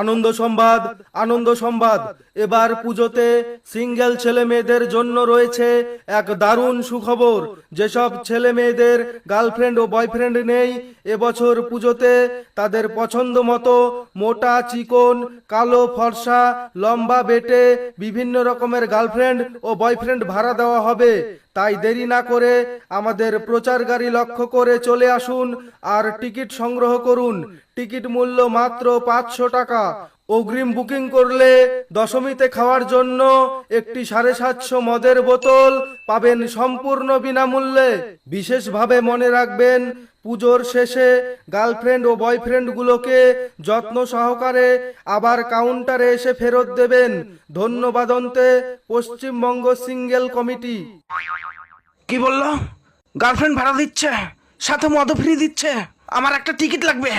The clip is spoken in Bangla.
আনন্দ সংবাদ, আনন্দ সংবাদ। এবার পুজোতে সিঙ্গেল ছেলে মেয়েদের জন্য রয়েছে এক দারুণ সুখবর। যেসব ছেলে মেয়েদের গার্লফ্রেন্ড ও বয়ফ্রেন্ড নেই, এবছর পুজোতে তাদের পছন্দ মতো মোটা, চিকন, কালো, ফর্সা, লম্বা, বেটে বিভিন্ন রকমের গার্লফ্রেন্ড ও বয়ফ্রেন্ড ভাড়া দেওয়া হবে। তাই দেরি না করে আমাদের প্রচার গাড়ি লক্ষ্য করে চলে আসুন আর টিকিট সংগ্রহ করুন। টিকিট মূল্য মাত্র 500 টাকা। অগ্রিম বুকিং করলে দশমীতে খাওয়ার জন্য একটি 750 মদের বোতল পাবেন সম্পূর্ণ বিনামূল্যে। বিশেষভাবে মনে রাখবেন, পুজোর শেষে গার্লফ্রেন্ড ও বয়ফ্রেন্ড গুলোকে যত্ন সহকারে আবার কাউন্টারে এসে ফেরত দেবেন। ধন্যবাদ অন্তে, পশ্চিমবঙ্গ সিঙ্গেল কমিটি। কি বললো? গার্লফ্রেন্ড ভাড়া দিচ্ছে, সাথে মদও ফ্রি দিচ্ছে। আমার একটা টিকিট লাগবে।